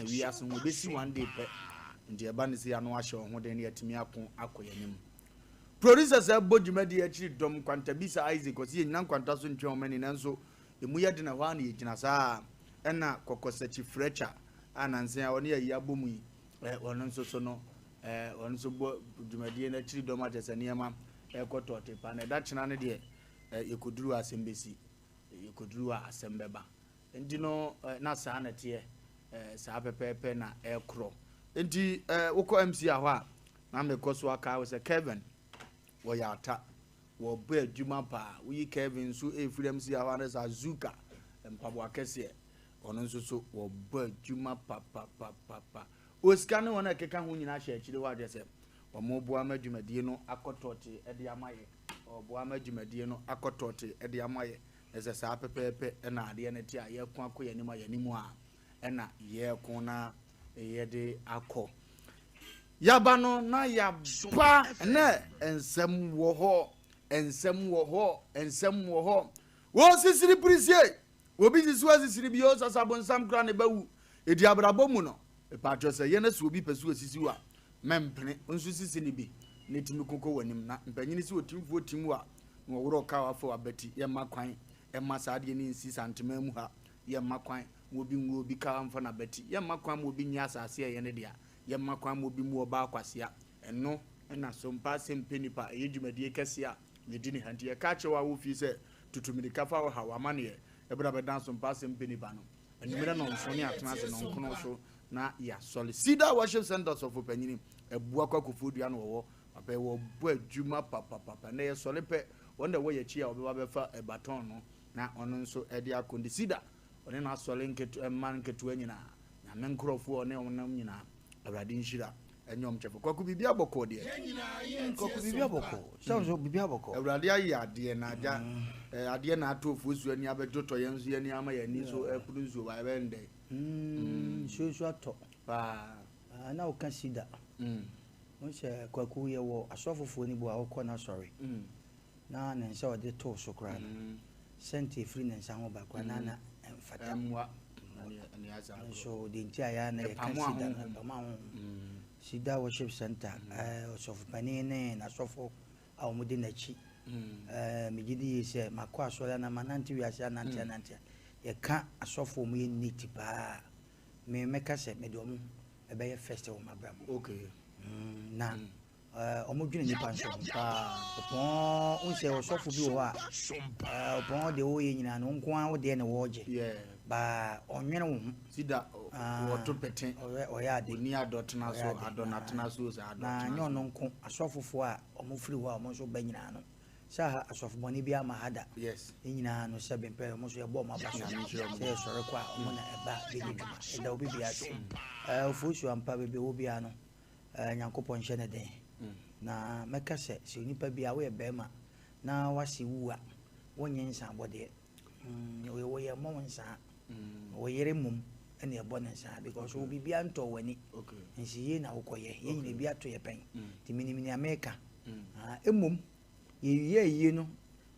we are some obesi one day pe ndi eba ne se ano ahye ho den yatimi akon akoyanim producers abodwuma de achi dom kwanta bisa Isaac osi nyan kwanta so ntwe omani nanso emu yede na hwa na yegina saa ena kokosachi frecha ananse a oni ayi abomu yi ono nso so no ono so dwumadie na achi dom atesaniema ekotote pa na da chena ne de yekoduru asembesi yekoduru asembeba ndi no na saa na tie saa pepepe na ekro ndi woko MC ahwa na mekoso aka wo se Kevin wo yata wo ba adwuma pa wo Kevin so efiri MC ahwa na sa Zuka mpabo akese ono nso so wo ba adwuma pa oska ne wona keka ho nyina hye akire wa adese wo mo bo amadwumadie no akotote ede amaye obo amadwumadie no akotote ede amaye ese saa pepepe na ade ne ti a ye ko akoya ni ma yanimu a ena ye ko na yede akọ yabano na yaba na ensem wo ho wo sisiri prisie obi sisu asisiri bi o sasabon sam kra ne bawu edi abrabo mu no e pa jose ye na su obi pesu asisi wa mempene onsu sisi ni bi ne timi kokko wanim na mpanyini si otimfo timu a wo woro ka wa fo abati ye makwan e masade ni nsi santema mu ha ye makwan obi ka amfa na beti ye makwan mo obi nya asase ye ne dia ye makwan mo obi mu oba akwasea eno na Sompa Asem Mpe Nipa yedwumadie kese a yedi ni hante ye ka chewa wo fi se tutumiri kafa wo ha wa mane ebra be dan Sompa Asem Mpe Nipa no enimira no nso ne atena se no nkono so na ya Solid Worship Centers of Opanyini ebu akwakofu dua no wo papa wo bu adwuma papa na ye Solipe wonde wo ye chi a obi wa be fa ebaton no na ono nso ede akondi Sida one na asole nketu man nketu anyina na menkrofo one onam nyina awrade nhira enyom chefo kwaku bibia boko de kwaku bibia boko so bibia boko awrade ayi ade na aja ade na atofu su ani abejoto yenzu ani ama yani so ekuru nzu ba bende so ato pa na o kan Sida won se kwaku ye wo asofofo ni bo a okọ na sorry na na nse o de to so kra na senti free na nsa ho ba kwa na fata mwa ani aza so the entire na Sida Worship Center of Panene na sofo a omudi nachi migidi se makwa asola na mananti wi ase nanti ye ka asofo mu ye niti pa me meka se me do mu ebe ye festival mabrabo okay na omudwene nipa nso pa opon unse osofo bi wo a opon de wo ye nyina no nko an wo de ne wo je ba onwene wo Sida wo to peten oya de ni adotna so adonatna so za adotna na nyo no nko asofofo a omofiri wo a omo so ba nyina no sa asofo boni bi ama hada yes nyina no se bempe omo so ye bo ma ba so se sore kwa omo na eba be dwuma eda obi bia so ofusu ampa be wo bia no nyankopon hye ne den na meka se nipa bia wo ye bema na wasi wu a wonye nsa abode wo ye mo nsa wo yere mum ene e bo nsa because wo bibia nto wani okay nsi ye na wo koye ye nyina bia to ye pen ti minimini America emum ye no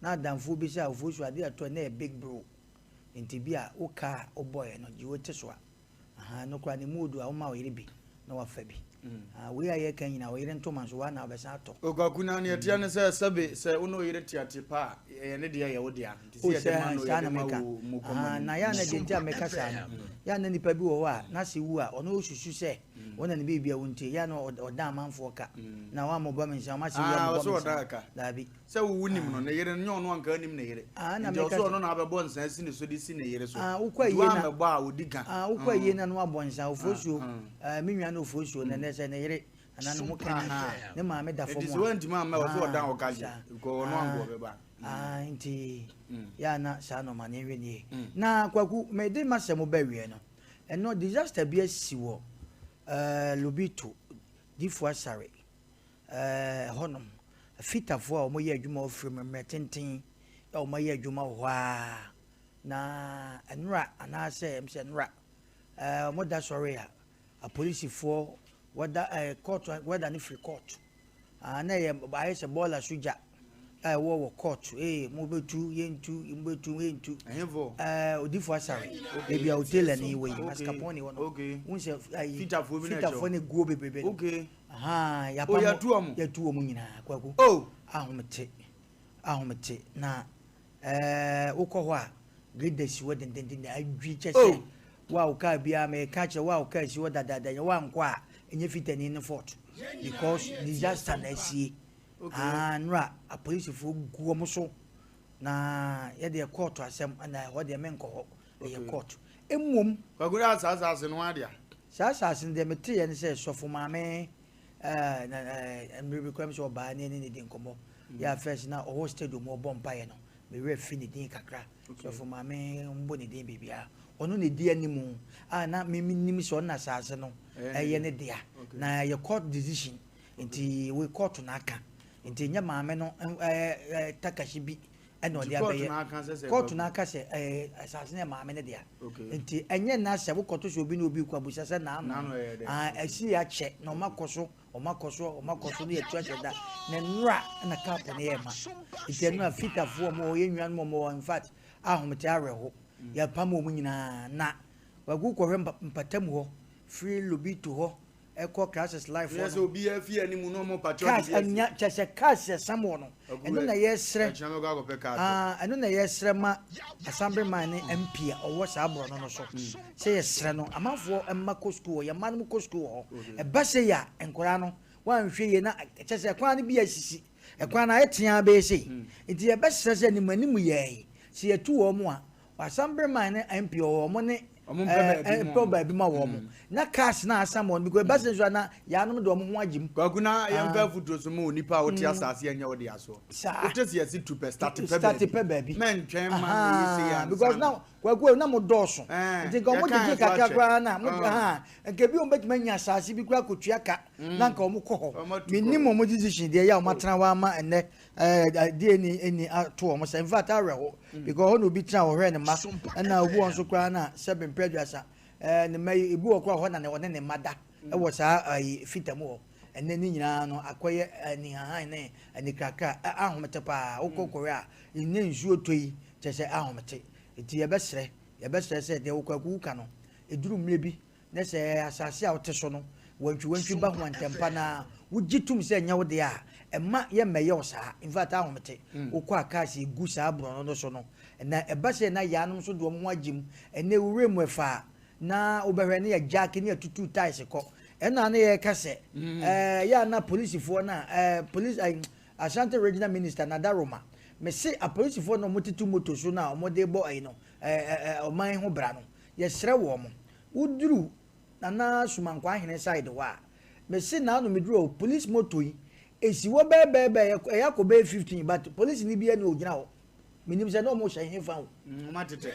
na adamfo bi sha ofosu ade ato na e big bro nti bia wo ka o boy no ji wo teso a no kra ni mood a wo ma wo yere bi na wa fa bi we aye kan nyina wo yere ntoma so wa na obesa ato ogakuna ne etia ne se sabe se uno yere tiate pa ye ne de ye wo dia nti se ye de ma no ye de ma wo mu komani na ya na de ntia meka sa ya na nipa bi wo wa na se wu a ono osusu se wona ne bibia wo ntie ya na oda amanfo ka na wa mo ba me nsa ma se ya mo ba da bi se wo wunim no ne yere nyo no anka nim ne yere na meka so no na abebo nsa si ne so di si ne yere so ukwa ye na mebo a odiga ukwa ye na no abonsa ofosuo menwa na ofosuo ne se ne yere ananu mo kan ne ma me da fo mo this one ma me wo dan o kaje ko no ango be ba nti ya na sa no ma ne hwe ni na kwaku me de masem ba wie no eno disaster bi asiwo lobito difo asare honom fitafo a mo ye adwuma ofiri me tenten ya o ma ye adwuma ho a na enra anase emse enra mo da sorry a police for wada court wada ni free court na ye ba ye se bola suja wo court mo betu yentu mbetu yentu ehvo odifo asare e bia hotel na iwe mascapone wono unse fitafo ne guo bebebe okay aha ya pa ya tuo mu nyina kwaku ahomete na ukọ ho a greatest wo den adwi chese wa uka bia me ka che wa uka si wo dadada ya wa nkwa a enye fitani ne fort because disaster na sie nra a police fo guo mo so na ye de court asem na ho de men ko ye court emom kwagura asase no adia asase de mete ye ne se sofo maame na mbe kwam so ba ne ne de nkomo ya first na o stadium o bomba ye no me we fini din kakra sofo maame mbo ne din bibia ono ne di animu na me nim so na asase no ye ne dia na ye court decision nti we court na aka nti nya maame no takashi bi eno dia be court na aka se asase na maame ne dia nti enye na se wo court so obi na obi kwa busa se na asi ya che na omakoso ne ya tuache da na nra na cap na ye ma nti eno afitafo mo ye nwan mo in fact ahomte areho ya pam mo nyina na wagu ko mpatam ho free lobito ho echo crisis life yes obi afi animu no mo patrol anya chese case samo no eno na yesre eno na yesre ma assemblyman ne MP owo sa abro no so se yesre no amafo emma ko school ya manum ko school ho e ba se ya enkora no wan hwe ye na chese kwa ne bi asisi e kwa na etia be se nti ye be sese ni manimu ye se ye tu wo mo a assemblyman ne MP owo mo ne probably be ma wo mo na cash na asamo because base so na ya no do mo ho agim kwaguna ya mfa futo so mo nipa wo ti asase anya wo de aso wote se yesi to start pe baby men twen man yesi ya because now kwagu na mo doso nti go mo dije kakakwa na mo nke bi o betima nya asase bi kwa kotua ka na nka o mo kọ ho minimum mo decision de ya o matena wa ma ene de ni to o mo say in fact areho because no bi tra wo hwe ne ma na obu on so kwa na 7 preduasa ne mai ebu okwa ho na ne wone ne mada e wo saa fitamu ho enne ni nyina no akoye ni han ne ani kaka ahomete pa okokore a ne nsuo toyi chese ahomete enti ye besre se de okwaku ka no eduru mre bi ne se asase a wote so no wantwi ba ho antempa na wugitum se nya wo de a emma ye meye o saa in fact ahomete okwa aka se gu saa bro no so no na ebase na yanom so do mo agim ene wurem efa na obehwe ne ya jack ne atutu ties ko ena na ye kase ya na police fo na police Ashanti regional minister na Daroma me se a police fo no motitu moto so na omode bo ai no oman ho bra no ye sere wo mo uduru na sumankwa hene side wa me se na no meduru police moto yi esi wo bebe yakobe 15 but police ni bia na ogina ho minim se no mo hye hefa ho matete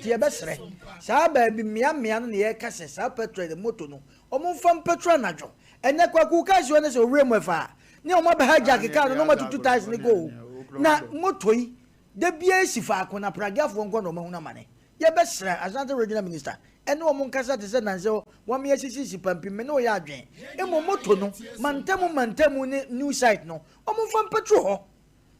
ti e besre sa ba bi mia no ne ye kase sa petrol de moto no omo fam petrol na dwo ene kwaku ka so ne se owrem efa ne omo ba hijack car no matutu ties ne go na moto yi de bia esi fa ko na pragafo nko no mahuna mane ye besre Ashanti regional minister ene omo nkasa te se na se wo me yesisi pampi me no ya adwen emo moto no mantamu ne new site no omo fam petrol ho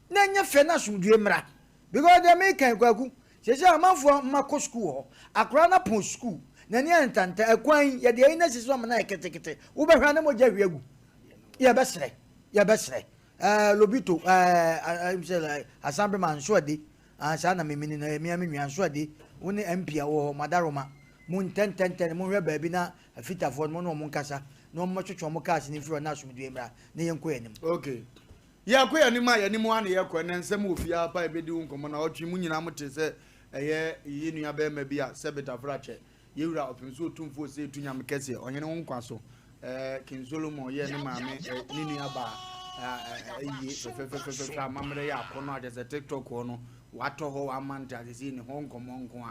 na nya fe na sumdue mra because they make kwaku se amanfo mako school ho akra na pon school na ne entanta akwan ye de ina siso am na ketekete wo be hwa na mo ja hwiagu ye besre lobito assemblyman so de sa na memini na emi nwan so de woni MP wo Madaroma mun ten mun hwe ba bi na afitafo mo no mo nkasa no mo twetwo mo cars ni firo na asumdue mra na yenko yanim okay ya ko ya nima ya nimu ane ya ko na nsem ofia pa ebedi nkomo na otwe mu nyina mote se eye yenu aba ma bia se betafrache yewura opimso otumfo se etunya mekese onyene wonkwa so King Solomon ye ne maame ni nua ba fe amamre ya ko no ade se TikTok no wato ho amanta se ni ho nkomo nko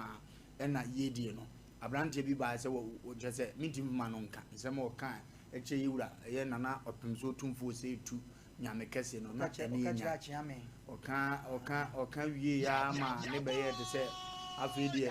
a na yedie no abrante bi ba se wo jese mitim ma no nka nsem o kan eche yewura ye nana opimso otumfo se etu nyame kese no na chani nya oka wie ya ma ne be ye de se afidi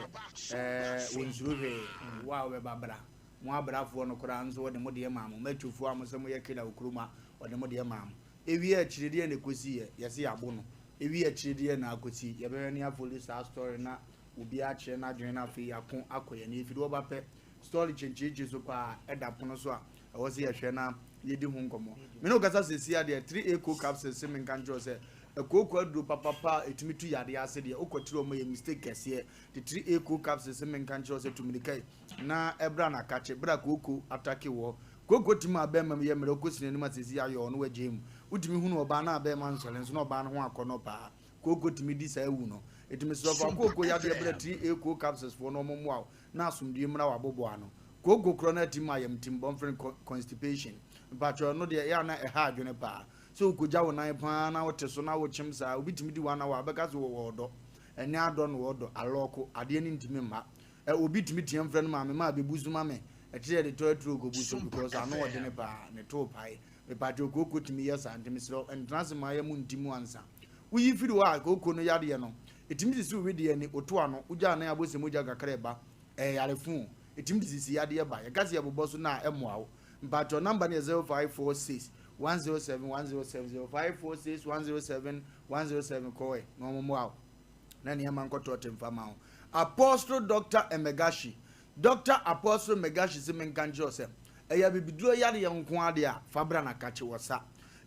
wonzuruhe wa we babra mo abrafo no kora nzo de mo de mamu matufu am se mo ye kila okuruma o de mo de mamu ewi achirede na kosi yesi abo no ewi achirede na akosi ye be ni afoli sa story na obi a kire na adwen na afi yakon akoye na efiri oba pe story chencheche so pa eda pono so a wo se ye hwe na ye di hu nkomo me no kasa sesi ade 3A co capsules se men kan jo se ekoko aduro papa etimi tu yade ase de okotire o ma ye mistake kese the 3A co capsules se men kan jo se tumilikai na ebra na kache bra koko atake wo koko timi abema ye mere okosine ni masesi ayo no wagem utimi hu no oba na abema nsole nso no oba na ho akono pa koko timi di sa ewu no etimi so fa koko yade ebra 3A co capsules for no momo na asumdie mra wabobo ano koko krona timi ayem tim bonfren constipation but no de ya na eha adwene pa so koja wonan pa na wote so na wo chimsa obitimi di wana wa beka so wo odo eni ado no odo aloko ade ni ntimi ma obitimi tiam frɛ no ma me ma bebuzu ma me ekire de toitro go buso because ano ode ne pa ne to pai me pa jo koko timi yesa ntimi so entrance ma ya mu ntimu ansa uyi firi wa koko no yade ye no etimi sisi we de ni oto ano uja na abose moja kakra ba yare etimi sisi yade ye ba ye gase ye bobo so na emoawo mpa number ne 0546 107 107 0546 107 107 koe no mo out na ne man koto temfama Apostle Dr. Emegashi Dr. Apostle Megashi se men kan jose eya bibiduro yade ye nko ade a fabra na kache wosa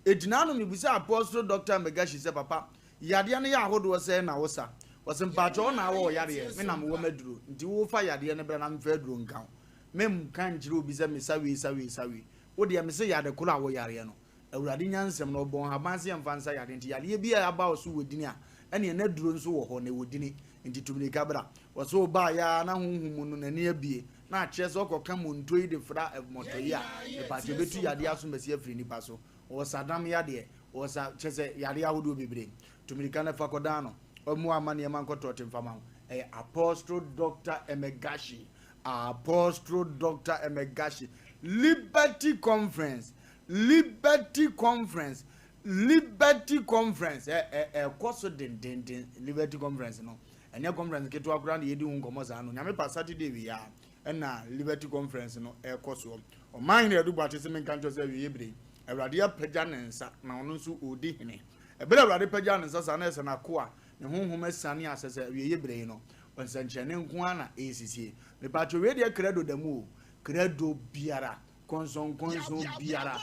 edina no mibusa Apostle Dr. Megashi se papa yade ne ya ahodo se na wosa wosen pacho na wo yade ye me na mo maduro nti wo fa yade ne bra na mfa duro nkan mem kan jiro bi se me sawi wo de me se yade kula wo yare no awurade nyansem no bon habanse mfansa yade nti yade bi a aba so wodini a ene na duro nso wo ho na wodini nti tumini kabra waso ba ya na hunhumu no na ne abie na akyerɛ sɛ ɔkɔka montoi de fra motoyi a epatɛ betu yade aso masi afiri nipa so o sadam yade o sa kyerɛ yade ahodo bebre tumini kana fa kodan no ɔmo amane man kɔtɔ temfama Apostle Dr. Emegashi Apostle Dr. Emegashi Liberty Conference koso den Liberty Conference no enya conference keto akura na yedi hu nkomo za no nyame pa Saturday wi ya na Liberty Conference no koso o man na edu bate se men kan cho se wi yebre awrade ya pagya nensa na ono nso odi hene ebere awrade pagya nensa sa na ese na ko a ne honhom asane asese wi yebre no onsanchene nko ana esisie me pa cho we de credo damu credo biara konson biara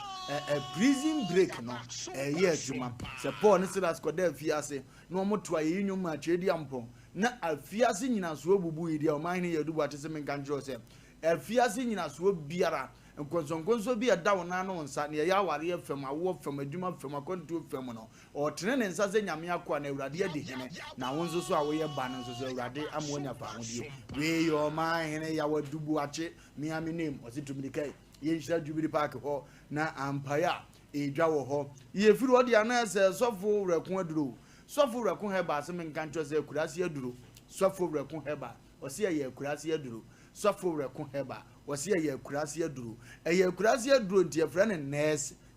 prison break no yes juma se Paul ne Silas ko da fiase no moto ayi nyum a chedi ampo na afiase nyina so obubu yi dia o man ne yedu ate se men kan jro se afiase nyina so biara konson bi da wona no nsa ne ya ware afam awo fam adwuma fam akonto fam no o tene ne nsa se nyame akwa na awurade ade hene na wonso so a wo ye ba no so awurade amonya fa hodie we yo man hene ya wadubu ache miami name o situmilikai yenshira Jubilee Park ho na ampaya edwa wo ho ye firi odi anase sofo rekun aduro sofo rekun heba se men kan chose kurase aduro sofo rekun heba o se ye kurase aduro sofo rekun heba o se ye kurase aduro ye kurase aduro ntie frɛ ne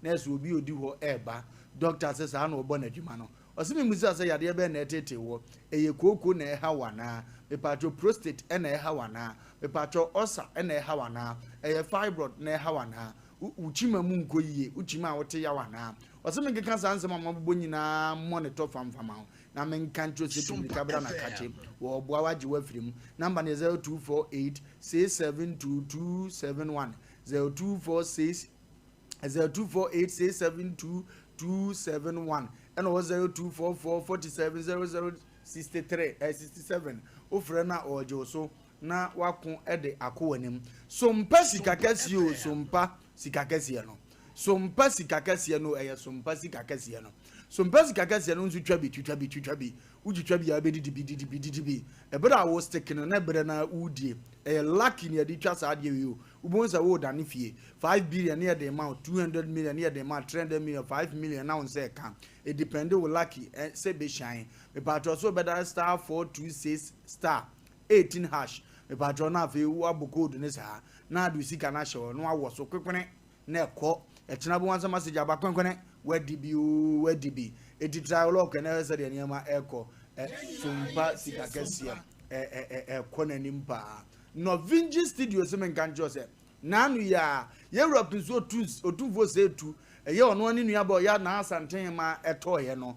nurse obi odi ho eba doctor se sa na obo na dwuma no o se me musa se yade be na etete wo ye koko na eha wana me patro prostate na eha wana me patro ulcer na eha wana fibroid na eha wana uchima mu nkoyie uchima wote ya wana oseme nkeka sanse mama bobo nyina monitor famfama na men kanto se tumbi kabra na kache wo boa waje wafiri number ne 0248 672271 0246 0248 672271 and 0244 4700 67 ofre na ojo so na wakun ede akowanim sompa sikakasi o sompa sikakasi no sompa sikakasi no sompa sikakasi no sompa sikakasi no nsu twabi ujitwabi ya bedi ebera wo stick no na ebere na udie lucky ne adi twa sa ade wi o ubonsa wo dane fie 5 billion ne de ma 200 million ne de ma 300 million 5 million na on say kan it depend wo lucky say be shine me patro so better star 426 star 18 hash me patro na fe wo aboko do ne sa na adu sika na hye no awo so kwekwene na ekọ etina bo wansa message aba kwekwene wadibi etitra lock na se de niam ekọ sompa sika kesia ekọ nanim pa no Vinci studio se men kan jose nanu ya Europe so otu vo se tu ye ono ani nua ba ya na asanten ma etoye no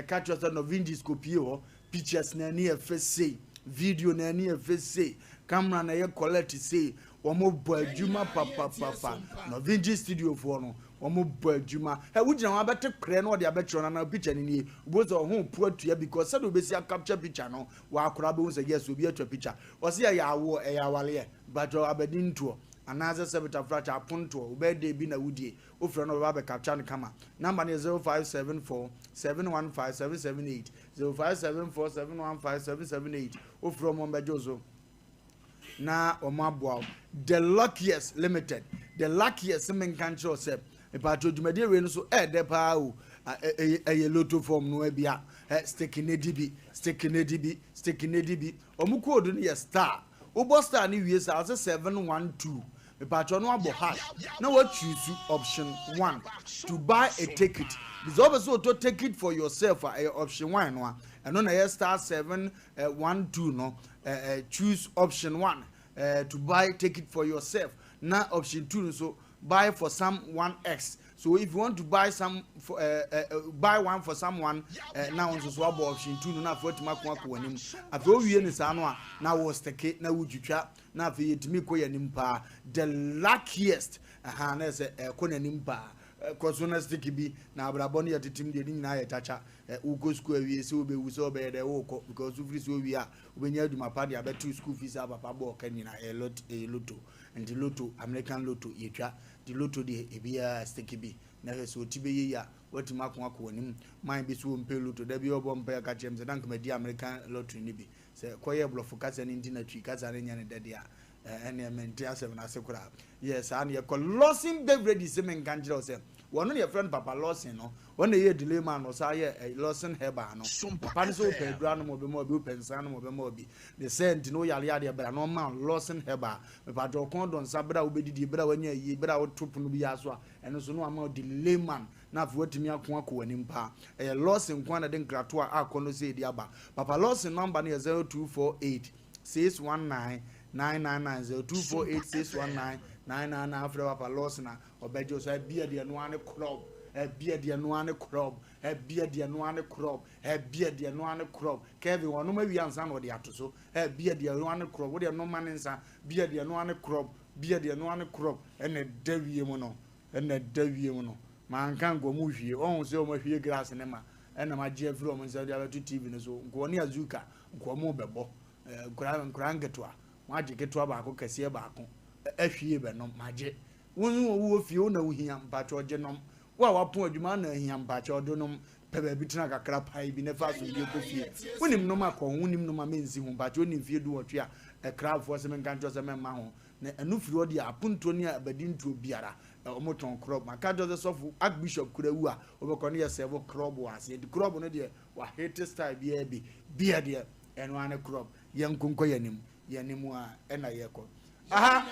catch us no vindies copy ho pictures na ni efese video na ni efese camera na ye collect say omo bo adwuma papa no vindies studio for no omo bo adwuma we gina wa bete kre no de abetro na picture ni bozo ho pu atua because said obesi capture picture no wa akora be won yes obi atwa picture o se ya wo ya wale but abedin to anaza sebita fracha apunto obede bi na wudie ofre no ba be capture no kama number ni 0574 715 778 0574 715 778 ofre mo bejozo na omabwa the luckiest limited the luckiest men kan show se epato dwumade we no so de pa o a lotto form no bia stick nedibi omuko odu no ye star obo star ni wie sa 712 epato no abo hash na what choose option 1 to buy a ticket this also to take it for yourself option 1 no and no na star 712 no choose option 1 to buy take it for yourself now option 2 so buy for someone X so if you want to buy some for, buy one for someone now on so option 2 no na for to makwa ko wanim afi o wie ni sa no na wo steke na wo twitwa na afi yetimi ko yanim pa the luckiest na se ko nanim pa kosona stick bi na abrabo ne yetetim de nyina yetacha ugo school awie se obewu se obeyede wo because free so wi a obenya aduma pa de abetu school fees abapa bo ka nyina lotto and the lotto American lotto yetwa the lotto de ebia stick bi na so tibe ye ya watima ko akonim man bi so mpe lotto da bi obo mpe ka chem se dan komedi American lotto ni bi se koye bluff kasa ni ntina twi kasa ne nyane dade a ene mente asem na sekura yes and ye call losing David is men kanjiro se one your friend Papa Lawson no one ye delay man no say Lawson heba no papa so pedra no mo be mo be pensa no mo be mo bi the sent no yale yade bra no man Lawson heba me pa do kon don sabra wo bedidi bra wanya yi bra wo topo no bi aso a eno so no ama delay man na afo atimi akon akọ anim pa Lawson kwan na de nkrato a akono say di aba Papa Lawson number no 0248 619 999 0248 619 999 after Papa Lawson na obejo so bia de no ane club bia de no ane club bia de no ane club bia de no ane club Kevin wono ma wi ansa no de atoso bia de no ane club wo de no man nsa bia de no ane club bia de no ane club ene dawie mu no man kan go mu hwie on se o ma hwie glass ne ma ena ma je fro mo nsa de abetu TV ne so nko ne azuka nko mo bebo kuran getwa ma je getwa ba ko kase ba ko ahwie be no ma je wonu wo fie wo na wo hia mpacho oje nom wa wapo adwuma na hia mpacho odo nom pebe bi tena kakra pai bi ne fa so bi ko fie wonim nom akọ wonim nom amenzi hu mpacho ni fie du wotwe a crowd se men kanjo se men ma ho na anu firi odi apunto ni abadinto biara omoton crop maka do sofu archbishop kurawu a obekọ ne yesebo crop was the crop no de wa hate style bi bia de eno ane crop yenkonko yanim a ena yekọ aha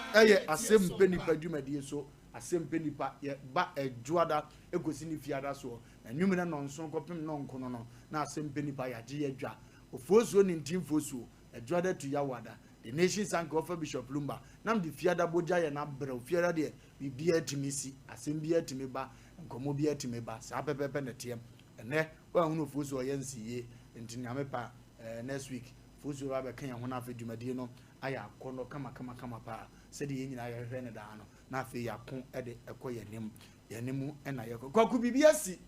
Asem Mpe Nipa dwumadie so Asem Mpe Nipa ye ba ejuada egosi ni fiada so na nwumina no nso kopem no nkono no na Asem Mpe Nipa ya je yadwa ofosuo ni ntimfosuo ejuada tu yawada the nation sank of Bishop Lumba nam di fiada boja ye na bre fiada de bibia timisi asem bia timiba nkomo bia timiba sa pepepe na tiem ene wa hunu ofosuo ye nsiye ntinyame pa next week fosuo ba be kan ya ho na afedwumadie no aya kono kama pa se de nyina ya hwe ne da no na afi ya ko ede ekoye nim ena yeko kwaku bibia si